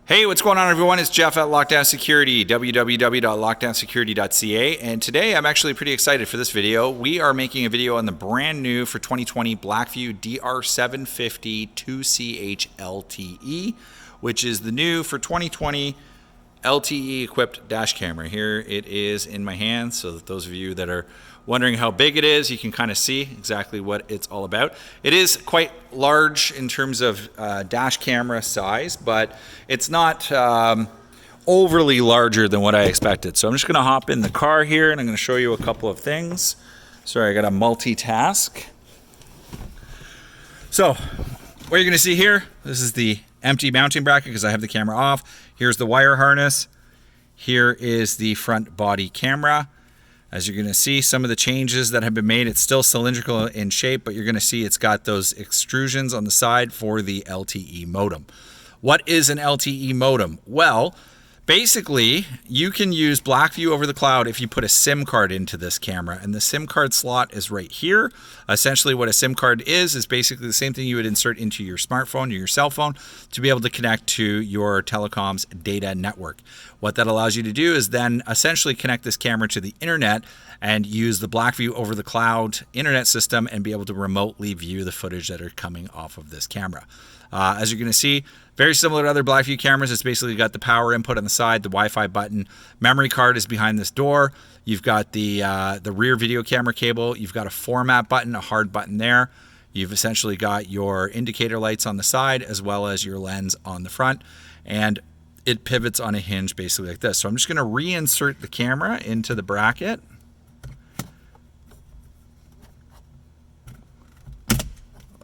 Hey, what's going on, everyone? It's Jeff at Lockdown Security, www.lockdownsecurity.ca, and today I'm actually pretty excited for this video. We are making a video on the brand new for 2020 Blackvue DR750-2CHLTE, which is the new for 2020 LTE equipped dash camera. Here it is in my hand, so that those of you that are wondering how big it is, you can kind of see exactly what it's all about. It is quite large in terms of dash camera size, but it's not overly larger than what I expected. So I'm just going to hop in the car here and I'm going to show you a couple of things. Sorry, I got to multitask. So what you're going to see here, this is the empty mounting bracket because I have the camera off. Here's the wire harness. Here is the front body camera. As you're going to see, some of the changes that have been made, it's still cylindrical in shape, but you're going to see it's got those extrusions on the side for the LTE modem. What is an LTE modem? Well, basically, you can use Blackvue over the cloud if you put a SIM card into this camera, and the SIM card slot is right here. Essentially, what a SIM card is basically the same thing you would insert into your smartphone or your cell phone to be able to connect to your telecom's data network. What that allows you to do is then essentially connect this camera to the internet and use the Blackvue over the cloud internet system and be able to remotely view the footage that are coming off of this camera. As you're going to see, very similar to other Blackvue cameras. It's basically got the power input on the side, the Wi-Fi button. Memory card is behind this door. You've got the rear video camera cable. You've got a format button, a hard button there. You've essentially got your indicator lights on the side as well as your lens on the front. And it pivots on a hinge basically like this. So I'm just going to reinsert the camera into the bracket.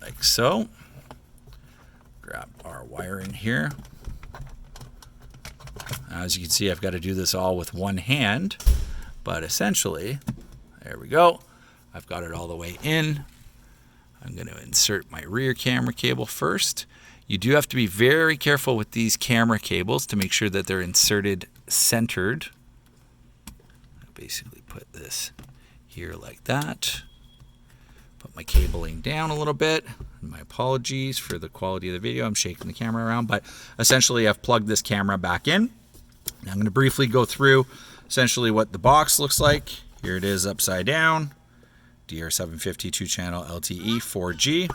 Like so. Grab our wiring here. As you can see, I've got to do this all with one hand, but essentially, there we go. I've got it all the way in. I'm going to insert my rear camera cable first. You do have to be very careful with these camera cables to make sure that they're inserted centered. I'll basically put this here like that. Put my cabling down a little bit. My apologies for the quality of the video. I'm shaking the camera around, but essentially I've plugged this camera back in. Now I'm going to briefly go through essentially what the box looks like. Here it is upside down. DR750 2-channel LTE 4G.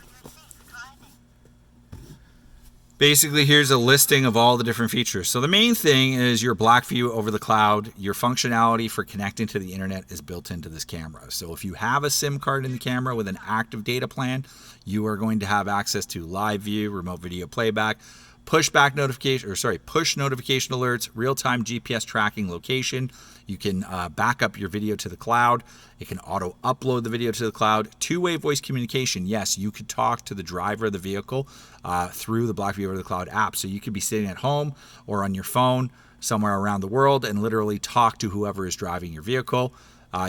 Basically, here's a listing of all the different features. So the main thing is your Blackvue over the cloud. Your functionality for connecting to the internet is built into this camera. So if you have a SIM card in the camera with an active data plan, you are going to have access to live view, remote video playback, push notification alerts, real-time GPS tracking location. You can back up your video to the cloud. It can auto upload the video to the cloud. Two-way voice communication. Yes, you could talk to the driver of the vehicle through the Blackvue over the cloud app. So you could be sitting at home or on your phone somewhere around the world and literally talk to whoever is driving your vehicle.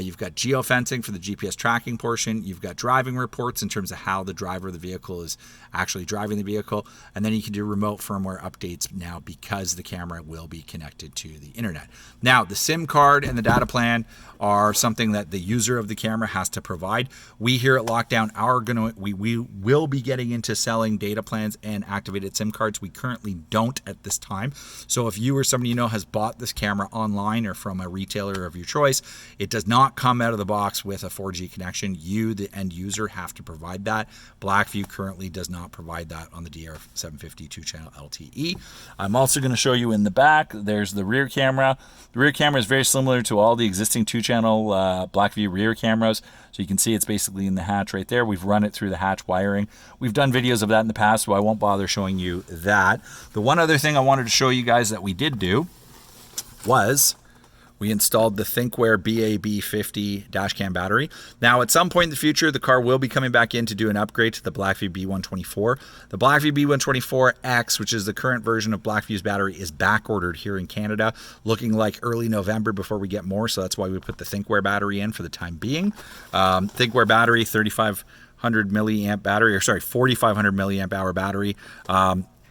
You've got geofencing for the GPS tracking portion. You've got driving reports in terms of how the driver of the vehicle is actually driving the vehicle. And then you can do remote firmware updates now because the camera will be connected to the internet. Now, the SIM card and the data plan are something that the user of the camera has to provide. We here at Lockdown we will be getting into selling data plans and activated SIM cards. We currently don't at this time. So if you or somebody you know has bought this camera online or from a retailer of your choice, it does not come out of the box with a 4G connection. You, the end user, have to provide that. Blackvue currently does not provide that on the DR750 2-channel LTE. I'm also going to show you in the back, there's the rear camera. The rear camera is very similar to all the existing 2-channel Blackvue rear cameras. So you can see it's basically in the hatch right there. We've run it through the hatch wiring. We've done videos of that in the past, so I won't bother showing you that. The one other thing I wanted to show you guys that we did do was we installed the ThinkWare BAB50 dashcam battery. Now, at some point in the future, the car will be coming back in to do an upgrade to the Blackvue B124. The Blackvue B124X, which is the current version of Blackvue's battery, is back ordered here in Canada, looking like early November before we get more. So that's why we put the ThinkWare battery in for the time being. ThinkWare battery, 4,500 milliamp hour battery.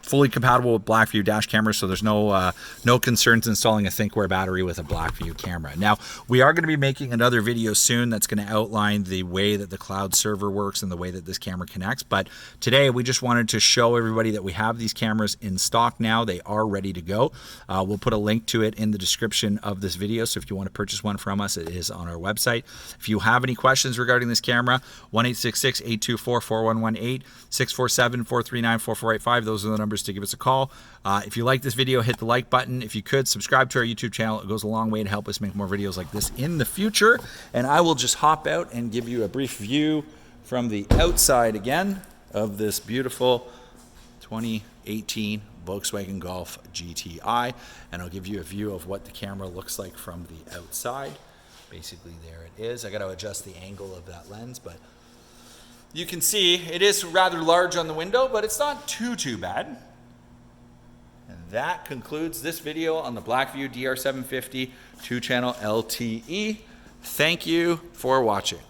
fully compatible with Blackvue dash cameras, so there's no concerns installing a thinkware battery with a Blackvue camera. Now, we are going to be making another video soon that's going to outline the way that the cloud server works and the way that this camera connects, but today we just wanted to show everybody that we have these cameras in stock now. They are ready to go. We'll put a link to it in the description of this video, so if you want to purchase one from us, it is on our website. If you have any questions regarding this camera, 1-866-824-4118, 647-439-4485. Those are the numbers to give us a call. If you like this video, hit the like button. If you could, subscribe to our YouTube channel. It goes a long way to help us make more videos like this in the future. And I will just hop out and give you a brief view from the outside again of this beautiful 2018 Volkswagen Golf GTI. And I'll give you a view of what the camera looks like from the outside. Basically, there it is. I got to adjust the angle of that lens, but you can see it is rather large on the window, but it's not too bad. And that concludes this video on the Blackvue DR750 2-channel LTE. Thank you for watching.